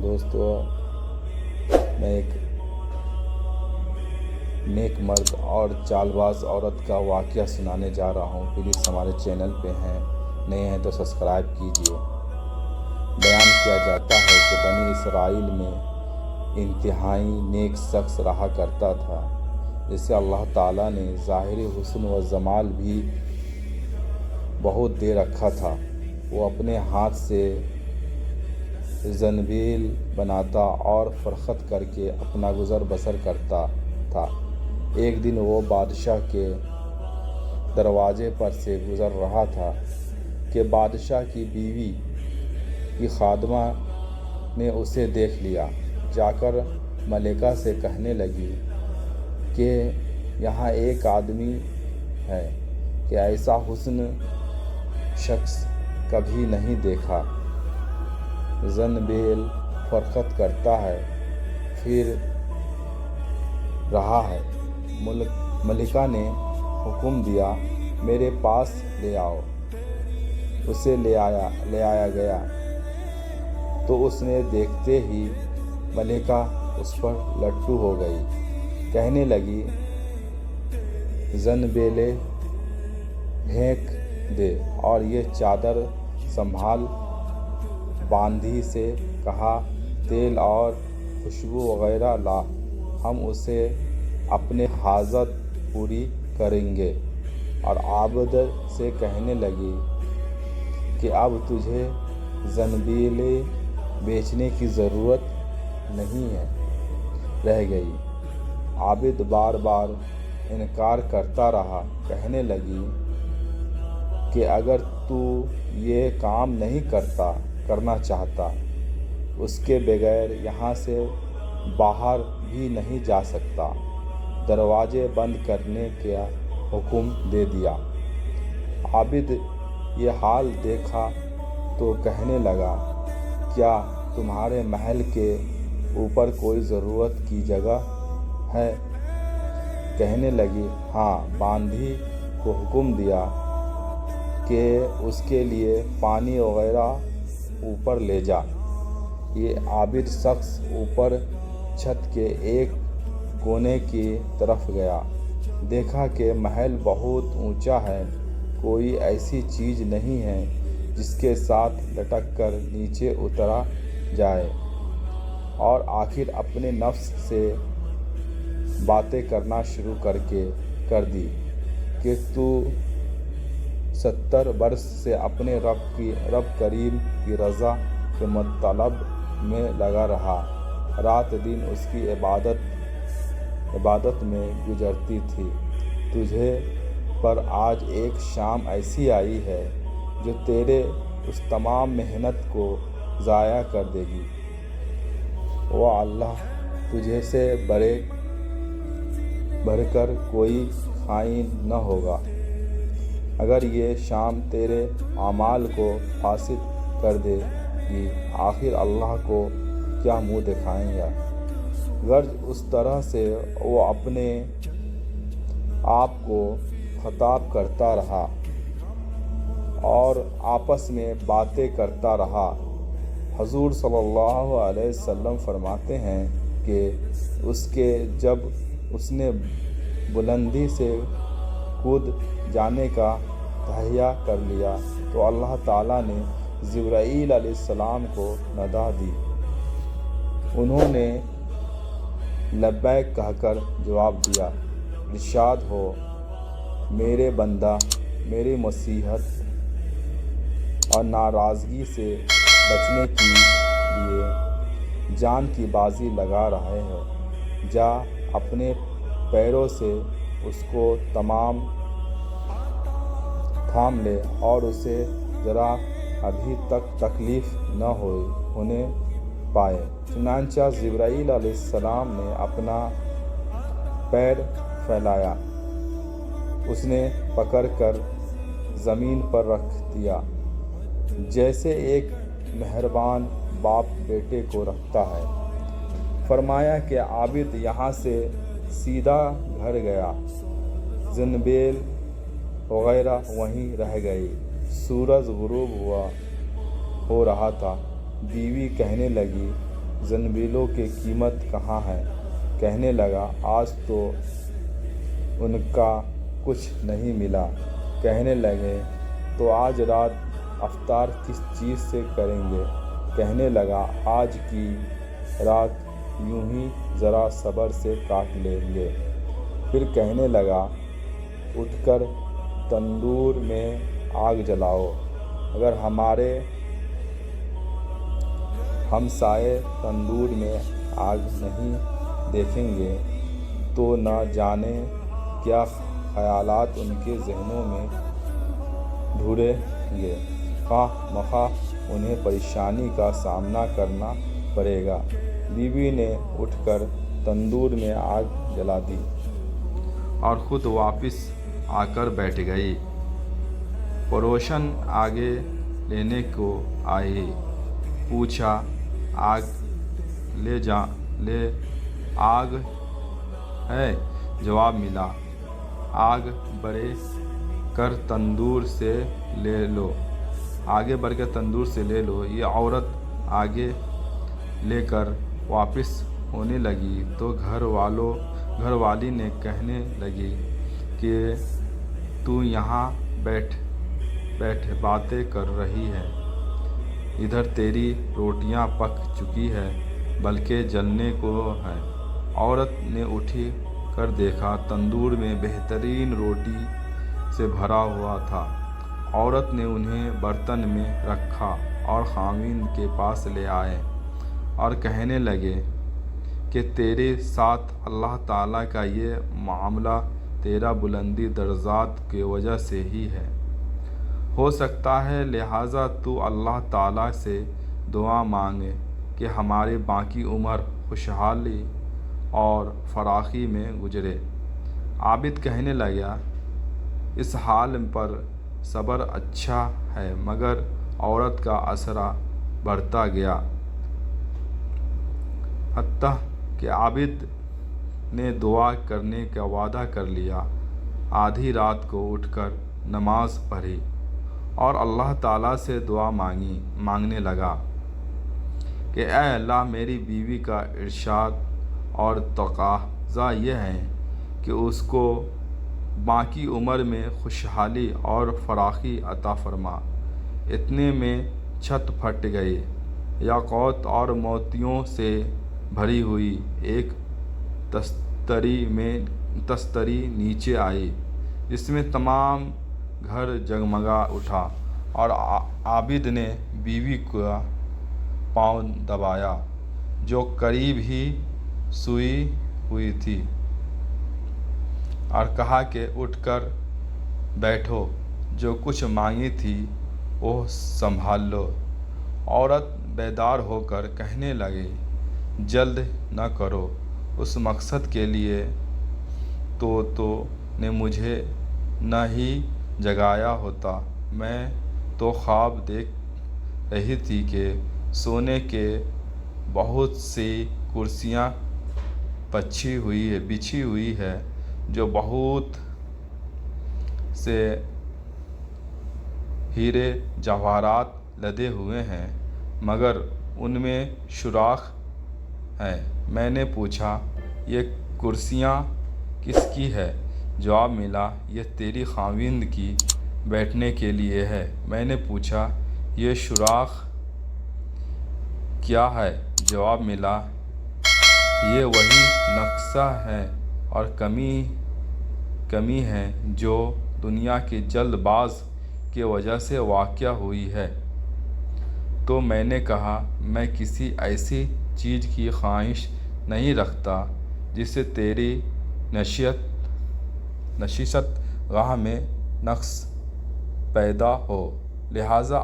دوستو، میں ایک نیک مرد اور چالباز عورت کا واقعہ سنانے جا رہا ہوں۔ پلیز ہمارے چینل پہ ہیں نئے ہیں تو سبسکرائب کیجیے۔ بیان کیا جاتا ہے کہ بنی اسرائیل میں انتہائی نیک شخص رہا کرتا تھا، جسے اللہ تعالیٰ نے ظاہری حسن و جمال بھی بہت دے رکھا تھا۔ وہ اپنے ہاتھ سے زنبیل بناتا اور فروخت کر کے اپنا گزر بسر کرتا تھا۔ ایک دن وہ بادشاہ کے دروازے پر سے گزر رہا تھا کہ بادشاہ کی بیوی کی خادمہ نے اسے دیکھ لیا۔ جا کر ملکہ سے کہنے لگی کہ یہاں ایک آدمی ہے کہ ایسا حسن شخص کبھی نہیں دیکھا، زنبیل فروخت کرتا ہے پھر رہا ہے۔ ملکہ نے حکم دیا، میرے پاس لے آؤ۔ اسے لے آیا گیا تو اس نے دیکھتے ہی ملکہ اس پر لٹو ہو گئی۔ کہنے لگی، زنبیلیں پھینک دے اور یہ چادر سنبھال۔ باندھی سے کہا، تیل اور خوشبو وغیرہ لا، ہم اسے اپنے حاجت پوری کریں گے۔ اور عابد سے کہنے لگی کہ اب تجھے زنبیلیں بیچنے کی ضرورت نہیں رہ گئی۔ عابد بار بار انکار کرتا رہا۔ کہنے لگی کہ اگر تو یہ کام نہیں کرنا چاہتا، اس کے بغیر یہاں سے باہر بھی نہیں جا سکتا۔ دروازے بند کرنے کا حکم دے دیا۔ عابد یہ حال دیکھا تو کہنے لگا، کیا تمہارے محل کے اوپر کوئی ضرورت کی جگہ ہے؟ کہنے لگی، ہاں۔ باندھی کو حکم دیا کہ اس کے لیے پانی وغیرہ اوپر لے جا۔ یہ عابد شخص اوپر چھت کے ایک کونے کی طرف گیا۔ دیکھا کہ محل بہت اونچا ہے، کوئی ایسی چیز نہیں ہے جس کے ساتھ لٹک کر نیچے اترا جائے، اور آخر اپنے نفس سے باتیں کرنا شروع کر دی کہ تو 70 برس سے اپنے رب کریم کی رضا کے مطلب میں لگا رہا، رات دن اس کی عبادت میں گزرتی تھی۔ تجھے پر آج ایک شام ایسی آئی ہے جو تیرے اس تمام محنت کو ضائع کر دے گی۔ وہ اللہ تجھے سے بڑھ کر کوئی خائن نہ ہوگا۔ اگر یہ شام تیرے اعمال کو فاسد کر دے گی، آخر اللہ کو کیا منہ دکھائیں گا؟ غرض اس طرح سے وہ اپنے آپ کو خطاب کرتا رہا اور آپس میں باتیں کرتا رہا۔ حضور صلی اللہ علیہ وسلم فرماتے ہیں کہ جب اس نے بلندی سے کود جانے کا تہیہ کر لیا تو اللہ تعالیٰ نے جبرائیل علیہ السلام کو ندا دی۔ انہوں نے لبیک کہہ کر جواب دیا۔ ارشاد ہو، میرے بندہ میری مصیحت اور ناراضگی سے بچنے کے لیے جان کی بازی لگا رہے ہیں، جا اپنے پیروں سے اس کو تھام لے اور اسے ذرا ابھی تک تکلیف نہ ہونے پائے۔ چنانچہ جبرائیل علیہ السلام نے اپنا پیر پھیلایا، اس نے پکڑ کر زمین پر رکھ دیا، جیسے ایک مہربان باپ بیٹے کو رکھتا ہے۔ فرمایا کہ عابد یہاں سے سیدھا گھر گیا، زنبیل وغیرہ وہیں رہ گئی۔ سورج غروب ہو رہا تھا۔ بیوی کہنے لگی، زنبیلوں کی قیمت کہاں ہے؟ کہنے لگا آج تو ان کا کچھ نہیں ملا۔ کہنے لگے تو آج رات افطار کس چیز سے کریں گے؟ کہنے لگا آج کی رات یوں ہی ذرا صبر سے کاٹ لیں گے۔ پھر کہنے لگا اٹھ کر تندور میں آگ جلاؤ، اگر ہمارے ہمسائے تندور میں آگ نہیں دیکھیں گے تو نہ جانے کیا خیالات ان کے ذہنوں میں ڈھوریں گے، خواہ مخواہ انہیں پریشانی کا سامنا کرنا پڑے گا۔ بیوی نے اٹھ کر تندور میں آگ جلا دی اور خود واپس آ کر بیٹھ گئی۔ پڑوسن آگے لینے کو آئی، پوچھا آگ آگ ہے؟ جواب ملا آگ بڑھ کر تندور سے لے لو۔ یہ عورت آگے لے کر واپس ہونے لگی تو گھر والی نے کہنے لگی کہ تو یہاں بیٹھ باتیں کر رہی ہے، ادھر تیری روٹیاں پک چکی ہیں بلکہ جلنے کو ہیں۔ عورت نے اٹھ کر دیکھا، تندور میں بہترین روٹی سے بھرا ہوا تھا۔ عورت نے انہیں برتن میں رکھا اور خاوند کے پاس لے آئے اور کہنے لگے کہ تیرے ساتھ اللہ تعالیٰ کا یہ معاملہ تیرا بلندی درجات کی وجہ سے ہی ہے، ہو سکتا ہے لہٰذا تو اللہ تعالیٰ سے دعا مانگے کہ ہماری باقی عمر خوشحالی اور فراخی میں گزرے۔ عابد کہنے لگا اس حال پر صبر اچھا ہے، مگر عورت کا عرصہ بڑھتا گیا حتیٰ کہ عابد نے دعا کرنے کا وعدہ کر لیا۔ آدھی رات کو اٹھ کر نماز پڑھی اور اللہ تعالیٰ سے دعا مانگنے لگا کہ اے اللہ، میری بیوی کا ارشاد اور تقاضا یہ ہے کہ اس کو باقی عمر میں خوشحالی اور فراخی عطا فرما۔ اتنے میں چھت پھٹ گئی، یاقوت اور موتیوں سے بھری ہوئی ایک تستری نیچے آئی، جس میں تمام گھر جگمگا اٹھا اور عابد نے بیوی کا پاؤں دبایا جو قریب ہی سوئی ہوئی تھی اور کہا کہ اٹھ کر بیٹھو، جو کچھ مانگی تھی وہ سنبھال لو۔ عورت بیدار ہو کر کہنے لگی جلد نہ کرو، اس مقصد کے لیے تو نے مجھے نہ ہی جگایا ہوتا، میں تو خواب دیکھ رہی تھی کہ سونے کے بہت سی کرسیاں بچھی ہوئی ہے جو بہت سے ہیرے جواہرات لدے ہوئے ہیں، مگر ان میں سوراخ ہے۔ میں نے پوچھا یہ کرسیاں کس کی ہیں؟ جواب ملا یہ تیری خاوند کی بیٹھنے کے لیے ہے۔ میں نے پوچھا یہ سوراخ کیا ہے؟ جواب ملا یہ وہی نقص ہے اور کمی ہے جو دنیا کی جلد باز کی وجہ سے واقع ہوئی ہے۔ تو میں نے کہا میں کسی ایسی چیز کی خواہش نہیں رکھتا جس سے تیری نشست گاہ میں نقص پیدا ہو، لہٰذا